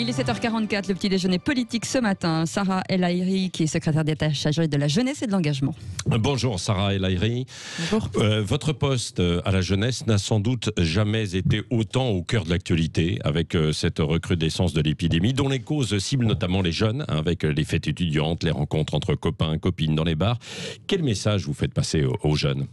Il est 7h44, le petit déjeuner politique ce matin. Sarah El Haïry, qui est secrétaire d'État chargée de la jeunesse et de l'engagement. Bonjour Sarah El Haïry. Bonjour. Votre poste à la jeunesse n'a sans doute jamais été autant au cœur de l'actualité, avec cette recrudescence de l'épidémie, dont les causes ciblent notamment les jeunes, avec les fêtes étudiantes, les rencontres entre copains, copines dans les bars. Quel message vous faites passer aux jeunes ?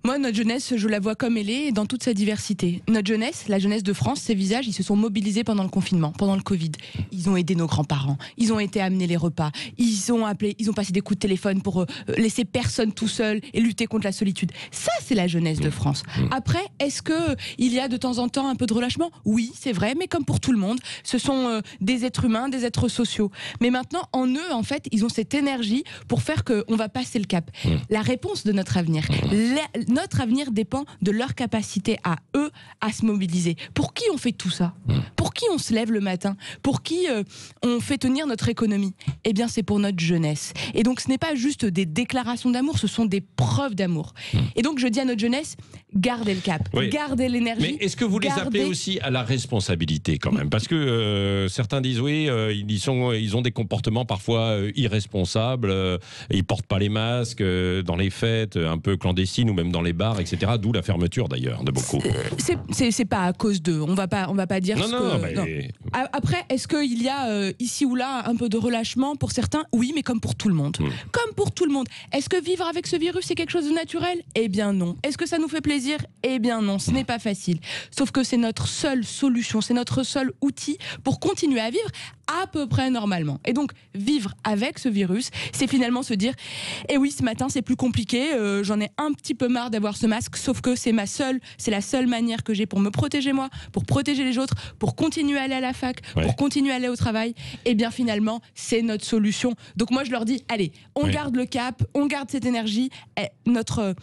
Moi, notre jeunesse, je la vois comme elle est, dans toute sa diversité. Notre jeunesse, la jeunesse de France, ses visages, ils se sont mobilisés pendant le confinement, pendant le Covid. Ils ont aidé nos grands-parents, ils ont été amener les repas, ils ont appelé, ils ont passé des coups de téléphone pour laisser personne tout seul et lutter contre la solitude. Ça, c'est la jeunesse de France. Après, est-ce que il y a de temps en temps un peu de relâchement ? Oui, c'est vrai, mais comme pour tout le monde, ce sont des êtres humains, des êtres sociaux. Mais maintenant, en eux, en fait, ils ont cette énergie pour faire qu'on va passer le cap. La réponse de notre avenir, notre avenir dépend de leur capacité à eux à se mobiliser. Pour qui on fait tout ça ? Pour qui on se lève le matin ? Pour qui on fait tenir notre économie ? Eh bien, c'est pour notre jeunesse. Et donc, ce n'est pas juste des déclarations d'amour, ce sont des preuves d'amour. Et donc, je dis à notre jeunesse, gardez le cap, gardez l'énergie. Mais est-ce que vous les appelez aussi à la responsabilité quand même ? Parce que certains disent oui, ils ont des comportements parfois irresponsables, ils portent pas les masques dans les fêtes, un peu clandestines ou même dans les bars, etc. D'où la fermeture d'ailleurs de beaucoup. C'est pas à cause d'eux. On va pas dire non, ce non, que. non. Après, est-ce qu'il y a ici ou là un peu de relâchement pour certains ? Oui, mais comme pour tout le monde. Comme pour tout le monde. Est-ce que vivre avec ce virus c'est quelque chose de naturel ? Eh bien non. Est-ce que ça nous fait plaisir ? Eh bien non. Ce n'est pas facile. Sauf que c'est notre seule solution, c'est notre seul outil pour continuer à vivre à peu près normalement. Et donc, vivre avec ce virus, c'est finalement se dire eh oui, ce matin, c'est plus compliqué, j'en ai un petit peu marre d'avoir ce masque, sauf que c'est la seule manière que j'ai pour me protéger moi, pour protéger les autres, pour continuer à aller à la fac, pour continuer à aller au travail. Et bien finalement, c'est notre solution. Donc moi, je leur dis, allez, on garde le cap, on garde cette énergie. Et notre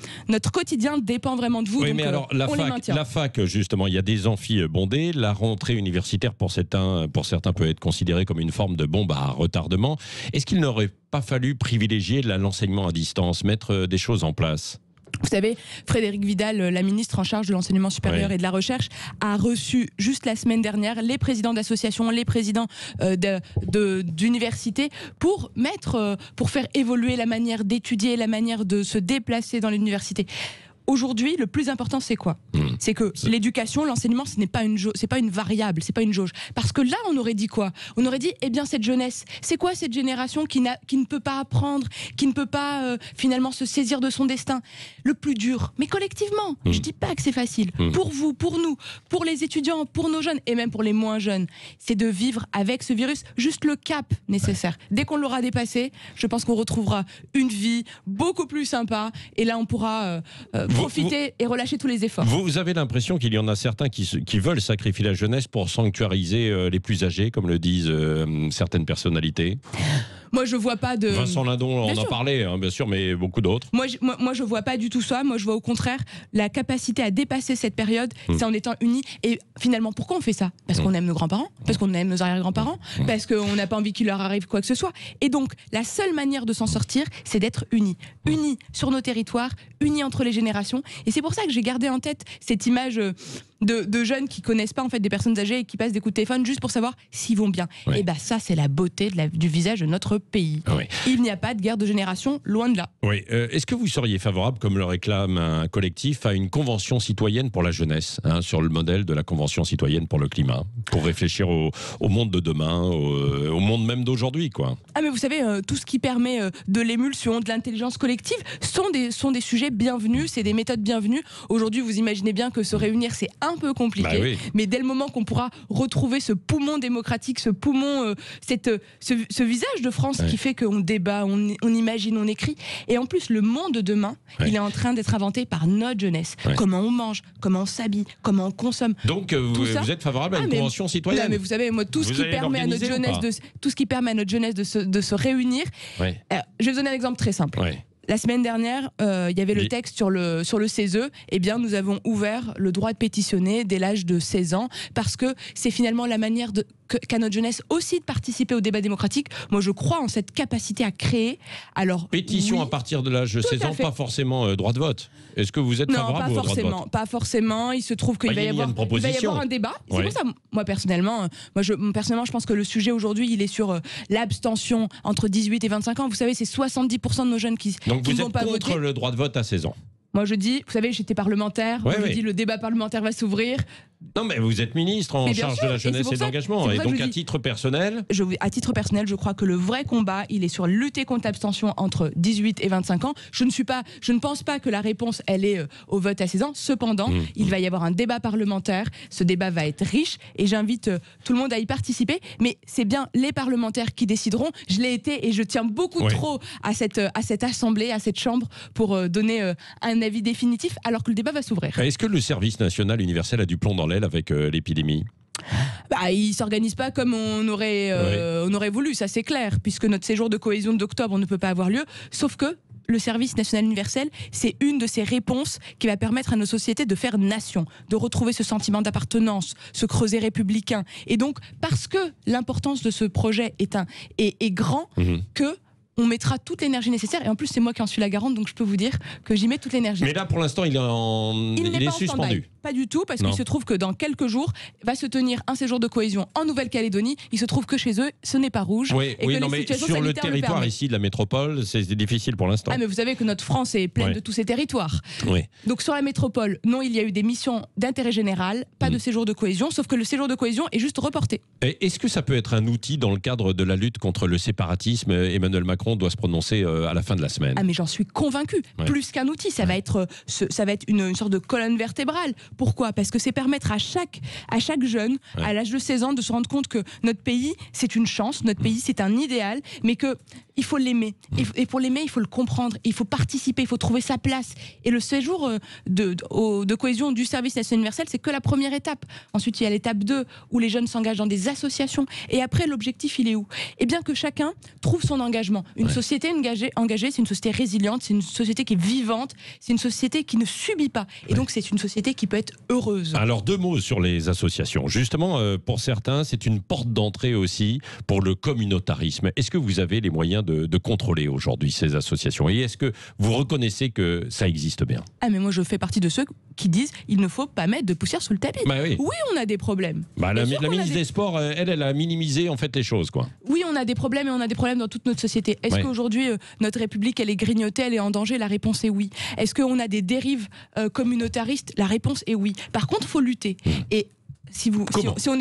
quotidien dépend vraiment de vous. Oui, donc, mais alors, la fac, justement, il y a des amphis bondés. La rentrée universitaire, pour certains, peut être considérée comme une forme de bombe à retardement. Est-ce qu'il n'aurait pas fallu privilégier l'enseignement à distance, mettre des choses en place ? Vous savez, Frédérique Vidal, la ministre en charge de l'enseignement supérieur et de la recherche, a reçu juste la semaine dernière les présidents d'associations, les présidents d'universités pour faire évoluer la manière d'étudier, la manière de se déplacer dans l'université. Aujourd'hui, le plus important, c'est quoi ? C'est que l'éducation, l'enseignement, c'est pas une variable, c'est pas une jauge. Parce que là, on aurait dit quoi ? On aurait dit, eh bien, cette jeunesse, c'est quoi cette génération qui ne peut pas apprendre, qui ne peut pas finalement se saisir de son destin ? Le plus dur, mais collectivement. Je dis pas que c'est facile. Pour vous, pour nous, pour les étudiants, pour nos jeunes et même pour les moins jeunes, c'est de vivre avec ce virus juste le cap nécessaire. Dès qu'on l'aura dépassé, je pense qu'on retrouvera une vie beaucoup plus sympa et là, on pourra profiter et relâcher tous les efforts. Vous avez l'impression qu'il y en a certains qui veulent sacrifier la jeunesse pour sanctuariser les plus âgés, comme le disent certaines personnalités ? Moi, je vois pas de... Vincent Lindon en parlait, hein, bien sûr, mais beaucoup d'autres. Moi, je vois pas du tout ça. Moi, je vois au contraire la capacité à dépasser cette période, c'est en étant unis. Et finalement, pourquoi on fait ça ? Parce qu'on aime nos grands-parents, parce qu'on aime nos arrière-grands-parents, parce qu'on n'a pas envie qu'il leur arrive quoi que ce soit. Et donc, la seule manière de s'en sortir, c'est d'être unis. Unis sur nos territoires, unis entre les générations. Et c'est pour ça que j'ai gardé en tête cette image... De jeunes qui connaissent pas en fait des personnes âgées et qui passent des coups de téléphone juste pour savoir s'ils vont bien. Et bah ça c'est la beauté du visage de notre pays. Il n'y a pas de guerre de génération, loin de là. Est-ce que vous seriez favorable, comme le réclame un collectif, à une convention citoyenne pour la jeunesse, sur le modèle de la convention citoyenne pour le climat, pour réfléchir au monde de demain, au monde même d'aujourd'hui, quoi ? Ah mais vous savez, tout ce qui permet de l'émulsion, de l'intelligence collective sont des sujets bienvenus, c'est des méthodes bienvenues. Aujourd'hui, vous imaginez bien que se réunir, c'est un peu compliqué, mais dès le moment qu'on pourra retrouver ce poumon démocratique, ce poumon, ce visage de France qui fait qu'on débat, on imagine, on écrit, et en plus le monde de demain, il est en train d'être inventé par notre jeunesse. Comment on mange, comment on s'habille, comment on consomme. Donc vous êtes favorable à une convention citoyenne ? Mais vous savez, moi, tout ce qui permet à notre jeunesse de se réunir. Je vais vous donner un exemple très simple. La semaine dernière, il y avait le texte sur le CESE. Eh bien, nous avons ouvert le droit de pétitionner dès l'âge de 16 ans parce que c'est finalement la manière qu'à notre jeunesse aussi de participer au débat démocratique. Moi, je crois en cette capacité à créer. Alors, pétition oui, à partir de l'âge de 16 ans, pas forcément droit de vote. Est-ce que vous êtes favorable au droit de vote? Pas forcément. Il se trouve qu'il va y avoir un débat. C'est pour ça, moi personnellement, je pense que le sujet aujourd'hui, il est sur l'abstention entre 18 et 25 ans. Vous savez, c'est 70% de nos jeunes qui Donc qui vous ne vont êtes pas contre voter. le droit de vote à 16 ans? Moi, je dis, vous savez, j'étais parlementaire. Je dis, le débat parlementaire va s'ouvrir. Non, mais vous êtes ministre en charge de la jeunesse et de l'engagement. Et donc, à titre personnel, je crois que le vrai combat, il est sur lutter contre l'abstention entre 18 et 25 ans. Je ne pense pas que la réponse, elle est au vote à 16 ans. Cependant, il va y avoir un débat parlementaire. Ce débat va être riche et j'invite tout le monde à y participer. Mais c'est bien les parlementaires qui décideront. Je l'ai été et je tiens beaucoup trop à cette assemblée, à cette chambre pour donner un avis définitif alors que le débat va s'ouvrir. est-ce que le service national universel a du plomb dans l'aile avec l'épidémie? Il ne s'organise pas comme on aurait voulu, ça c'est clair, puisque notre séjour de cohésion d'octobre ne peut pas avoir lieu, sauf que le service national universel, c'est une de ces réponses qui va permettre à nos sociétés de faire nation, de retrouver ce sentiment d'appartenance, ce creuset républicain. Et donc, parce que l'importance de ce projet est grand, que on mettra toute l'énergie nécessaire. Et en plus, c'est moi qui en suis la garante, donc je peux vous dire que j'y mets toute l'énergie. Mais là, pour l'instant, il est suspendu. Pas du tout, parce qu'il se trouve que dans quelques jours, va se tenir un séjour de cohésion en Nouvelle-Calédonie. Il se trouve que chez eux, ce n'est pas rouge. Mais sur le territoire ici de la métropole, c'est difficile pour l'instant. Mais vous savez que notre France est pleine de tous ces territoires. Donc sur la métropole, non, il y a eu des missions d'intérêt général, pas de séjour de cohésion, sauf que le séjour de cohésion est juste reporté. Est-ce que ça peut être un outil dans le cadre de la lutte contre le séparatisme? Emmanuel Macron doit se prononcer à la fin de la semaine. Mais j'en suis convaincu. Plus qu'un outil, ça va être une sorte de colonne vertébrale. Pourquoi? Parce que c'est permettre à chaque jeune, à l'âge de 16 ans, de se rendre compte que notre pays, c'est une chance, notre pays, c'est un idéal, mais qu'il faut l'aimer. Et pour l'aimer, il faut le comprendre, il faut participer, il faut trouver sa place. Et le séjour de cohésion du service national universel, c'est que la première étape. Ensuite, il y a l'étape 2, où les jeunes s'engagent dans des associations. Et après, l'objectif, il est où? Eh bien, que chacun trouve son engagement. Une société engagée, c'est une société résiliente, c'est une société qui est vivante, c'est une société qui ne subit pas. Et donc, c'est une société qui peut être heureuse. Alors, 2 mots sur les associations. Justement, pour certains, c'est une porte d'entrée aussi pour le communautarisme. Est-ce que vous avez les moyens de contrôler aujourd'hui ces associations? Et est-ce que vous reconnaissez que ça existe bien? Mais moi, je fais partie de ceux qui disent il ne faut pas mettre de poussière sous le tapis. Oui, on a des problèmes. La ministre des Sports, elle a minimisé en fait les choses, quoi. Oui, on a des problèmes et on a des problèmes dans toute notre société. Est-ce qu'aujourd'hui, notre République, elle est grignotée, elle est en danger? La réponse est oui. Est-ce qu'on a des dérives communautaristes? La réponse est oui. Par contre, il faut lutter. Et si on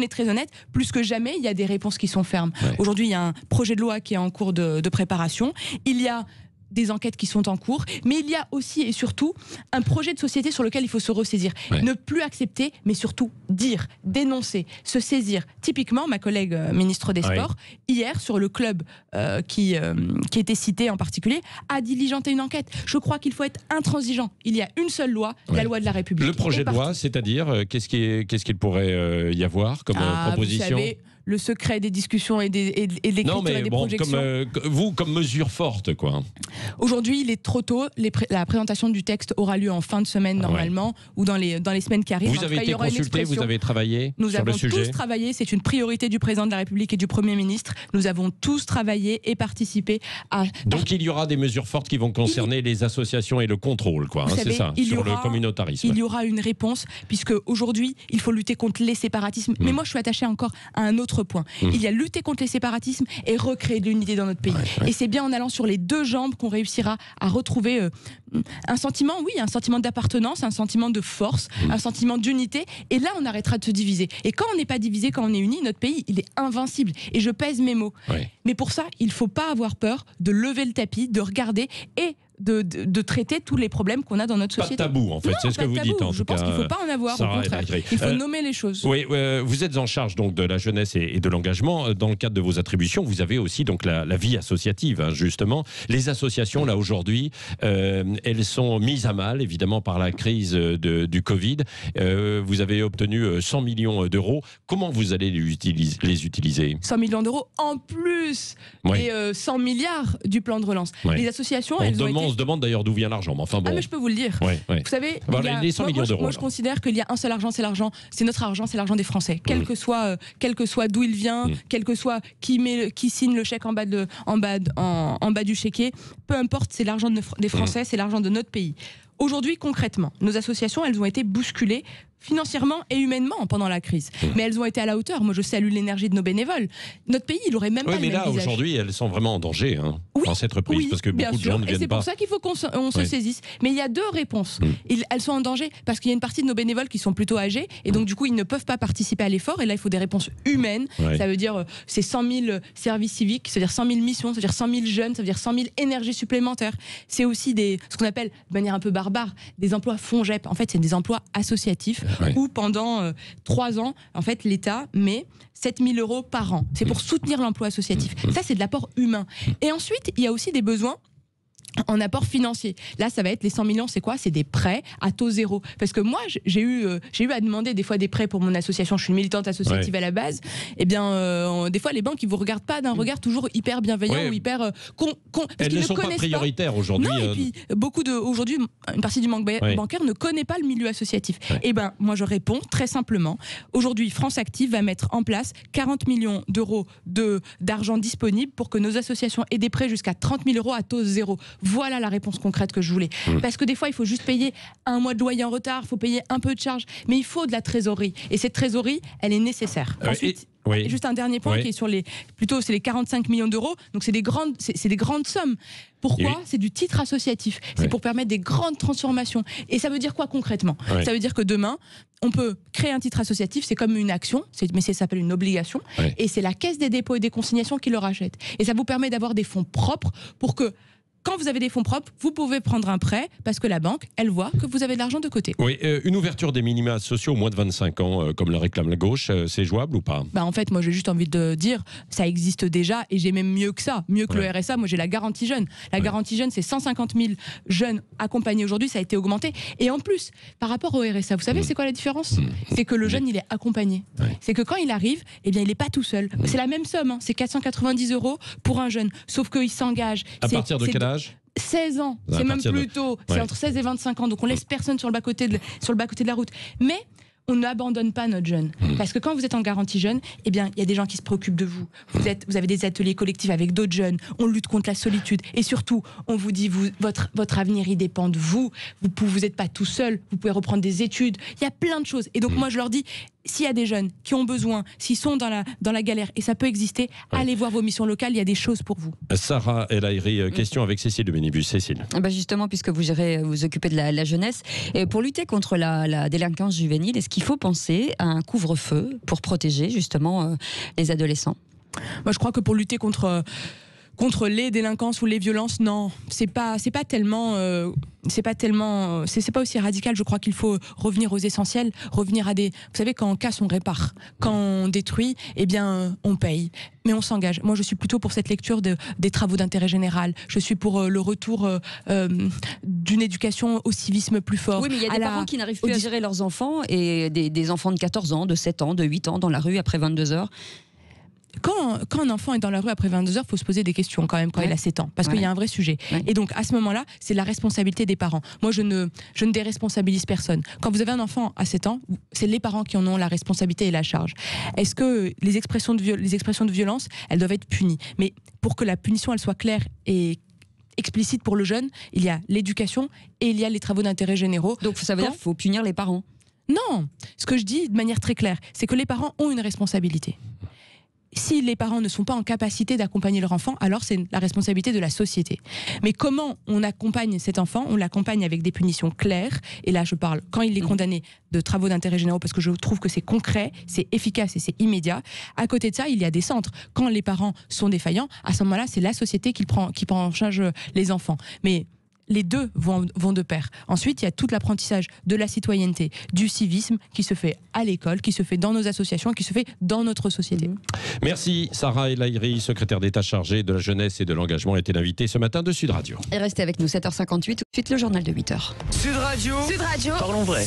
est très honnête, plus que jamais, il y a des réponses qui sont fermes. Aujourd'hui, il y a un projet de loi qui est en cours de préparation. Il y a des enquêtes qui sont en cours, mais il y a aussi et surtout un projet de société sur lequel il faut se ressaisir. Ne plus accepter, mais surtout dire, dénoncer, se saisir. Typiquement, ma collègue ministre des Sports, hier, sur le club qui était cité en particulier, a diligenté une enquête. Je crois qu'il faut être intransigeant. Il y a une seule loi, la loi de la République. Le projet de loi, c'est-à-dire, qu'est-ce qu'il pourrait y avoir comme proposition? Vous savez, le secret des discussions et de l'écriture et des projections. Comme mesure forte, quoi. Aujourd'hui, il est trop tôt. La présentation du texte aura lieu en fin de semaine, normalement, ou dans les semaines qui arrivent. Vous avez été consulté, vous avez travaillé sur le sujet? Nous avons tous travaillé, c'est une priorité du président de la République et du Premier ministre. Nous avons tous travaillé et participé à... Donc il y aura des mesures fortes qui vont concerner les associations et le contrôle, quoi. C'est ça, sur le communautarisme. Il y aura une réponse, puisque aujourd'hui, il faut lutter contre les séparatismes. Mais moi, je suis attachée encore à un autre point. Il y a lutter contre les séparatismes et recréer de l'unité dans notre pays. Et c'est bien en allant sur les 2 jambes qu'on réussira à retrouver un sentiment d'appartenance, un sentiment de force, un sentiment d'unité. Et là, on arrêtera de se diviser. Et quand on n'est pas divisé, quand on est uni, notre pays, il est invincible. Et je pèse mes mots. Mais pour ça, il ne faut pas avoir peur de lever le tapis, de regarder et de traiter tous les problèmes qu'on a dans notre société. Pas de tabou, en fait, c'est ce que vous dites. Je pense qu'il ne faut pas en avoir, au contraire. Il faut nommer les choses. Oui, vous êtes en charge donc de la jeunesse et de l'engagement. Dans le cadre de vos attributions, vous avez aussi donc la vie associative, justement. Les associations, là, aujourd'hui, elles sont mises à mal, évidemment, par la crise du Covid. Vous avez obtenu 100 millions d'euros. Comment vous allez les utiliser? 100 millions d'euros en plus des 100 milliards du plan de relance. Les associations, elles ont été on se demande d'ailleurs d'où vient l'argent. Mais enfin bon. Ah, mais je peux vous le dire. Ouais. Vous savez, Voilà, les 100 millions d'euros. Moi, je considère qu'il y a un seul argent, c'est notre argent, c'est l'argent des Français. Quel que soit d'où il vient, quel que soit qui signe le chèque en bas du chéquier, peu importe, c'est l'argent des Français, c'est l'argent de notre pays. Aujourd'hui, concrètement, nos associations, elles ont été bousculées financièrement et humainement pendant la crise. Mais elles ont été à la hauteur. Moi, je salue l'énergie de nos bénévoles. Notre pays, il aurait même pas le même visage. Mais là, aujourd'hui, elles sont vraiment en danger dans cette reprise, parce que beaucoup de gens ne viennent pas. Et c'est pour ça qu'il faut qu'on se saisisse. Mais il y a deux réponses. Elles sont en danger parce qu'il y a une partie de nos bénévoles qui sont plutôt âgés, et donc du coup, ils ne peuvent pas participer à l'effort. Et là, il faut des réponses humaines. Ça veut dire c'est 100 000 services civiques, ça veut dire 100 000 missions, ça veut dire 100 000 jeunes, ça veut dire 100 000 énergies supplémentaires. C'est aussi ce qu'on appelle, de manière un peu barbare, des emplois FONGEP. En fait, c'est des emplois associatifs où pendant 3 ans, en fait, l'État met 7 000 € par an. C'est pour soutenir l'emploi associatif. Ça, c'est de l'apport humain. Et ensuite, il y a aussi des besoins en apport financier. Là, ça va être les 100 millions, c'est quoi? C'est des prêts à taux zéro. Parce que moi, j'ai eu à demander des fois des prêts pour mon association. Je suis une militante associative à la base. Eh bien, des fois, les banques, ils vous regardent pas d'un regard toujours hyper bienveillant ou hyper elles ne sont pas prioritaires aujourd'hui. Non, et puis aujourd'hui, une partie du banque bancaire ne connaît pas le milieu associatif. Eh ben, moi, je réponds très simplement. Aujourd'hui, France Active va mettre en place 40 millions d'euros d'argent disponible pour que nos associations aient des prêts jusqu'à 30 000 € à taux zéro. Voilà la réponse concrète que je voulais. Parce que des fois, il faut juste payer un mois de loyer en retard, il faut payer un peu de charges, mais il faut de la trésorerie. Et cette trésorerie, elle est nécessaire. Ensuite, juste un dernier point qui est sur les 45 millions d'euros. Donc c'est des grandes sommes. Pourquoi? C'est du titre associatif. C'est pour permettre des grandes transformations. Et ça veut dire quoi concrètement? Ça veut dire que demain, on peut créer un titre associatif, c'est comme une action, mais ça s'appelle une obligation. Et c'est la Caisse des dépôts et des consignations qui le rachète. Et ça vous permet d'avoir des fonds propres pour que, quand vous avez des fonds propres, vous pouvez prendre un prêt parce que la banque, elle voit que vous avez de l'argent de côté. Oui, une ouverture des minima sociaux au moins de 25 ans, comme le réclame la gauche, c'est jouable ou pas? En fait, moi j'ai juste envie de dire, ça existe déjà et j'ai même mieux que ça, mieux que le RSA. Moi j'ai la garantie jeune. La garantie jeune, c'est 150 000 jeunes accompagnés aujourd'hui, ça a été augmenté. Et en plus, par rapport au RSA, vous savez c'est quoi la différence? C'est que le jeune, il est accompagné. C'est que quand il arrive, eh bien il n'est pas tout seul. C'est la même somme, c'est 490 € pour un jeune, sauf qu'il s'engage. À partir de quel âge? 16 ans, c'est même plus tôt, c'est entre 16 et 25 ans, donc on laisse personne sur le bas-côté de la route. Mais on n'abandonne pas notre jeune. Parce que quand vous êtes en garantie jeune, eh bien, il y a des gens qui se préoccupent de vous. Vous avez des ateliers collectifs avec d'autres jeunes. On lutte contre la solitude. Et surtout, on vous dit, votre avenir, il dépend de vous. Vous n'êtes pas tout seul. Vous pouvez reprendre des études. Il y a plein de choses. Et donc, moi, je leur dis, s'il y a des jeunes qui ont besoin, s'ils sont dans la galère, et ça peut exister, allez voir vos missions locales, il y a des choses pour vous. Sarah El Haïry, question avec Cécile de Bénébus. Cécile. Justement, puisque vous vous occupez de la jeunesse, et pour lutter contre la délinquance juvénile, est-ce qu'il faut penser à un couvre-feu pour protéger justement les adolescents? Moi, je crois que pour lutter contre les délinquances ou les violences, non, c'est pas aussi radical. Je crois qu'il faut revenir aux essentiels, revenir à vous savez, quand on casse, on répare. Quand on détruit, eh bien, on paye. Mais on s'engage. Moi, je suis plutôt pour cette lecture des travaux d'intérêt général. Je suis pour le retour d'une éducation au civisme plus fort. Oui, mais il y a des parents qui n'arrivent plus à gérer leurs enfants et des enfants de 14 ans, de 7 ans, de 8 ans dans la rue après 22 heures. Quand un enfant est dans la rue après 22 heures, il faut se poser des questions quand même quand il a 7 ans, parce qu'il y a un vrai sujet. Et donc à ce moment-là, c'est la responsabilité des parents. Moi, je ne déresponsabilise personne. Quand vous avez un enfant à 7 ans, c'est les parents qui en ont la responsabilité et la charge. Est-ce que les expressions de violence, elles doivent être punies? Mais pour que la punition, elle soit claire et explicite pour le jeune, il y a l'éducation et il y a les travaux d'intérêt généraux. Donc ça veut dire qu'il faut punir les parents? Non, ce que je dis de manière très claire, c'est que les parents ont une responsabilité. Si les parents ne sont pas en capacité d'accompagner leur enfant, alors c'est la responsabilité de la société. Mais comment on accompagne cet enfant? On l'accompagne avec des punitions claires. Et là, je parle, quand il est condamné, de travaux d'intérêt généraux, parce que je trouve que c'est concret, c'est efficace et c'est immédiat. À côté de ça, il y a des centres. Quand les parents sont défaillants, à ce moment-là, c'est la société qui prend en charge les enfants. Mais les deux vont de pair. Ensuite, il y a tout l'apprentissage de la citoyenneté, du civisme qui se fait à l'école, qui se fait dans nos associations, qui se fait dans notre société. Merci Sarah El Haïry, secrétaire d'État chargée de la jeunesse et de l'engagement, était l'invitée ce matin de Sud Radio. Et restez avec nous, 7h58, tout de suite le journal de 8h. Sud Radio. Parlons vrai.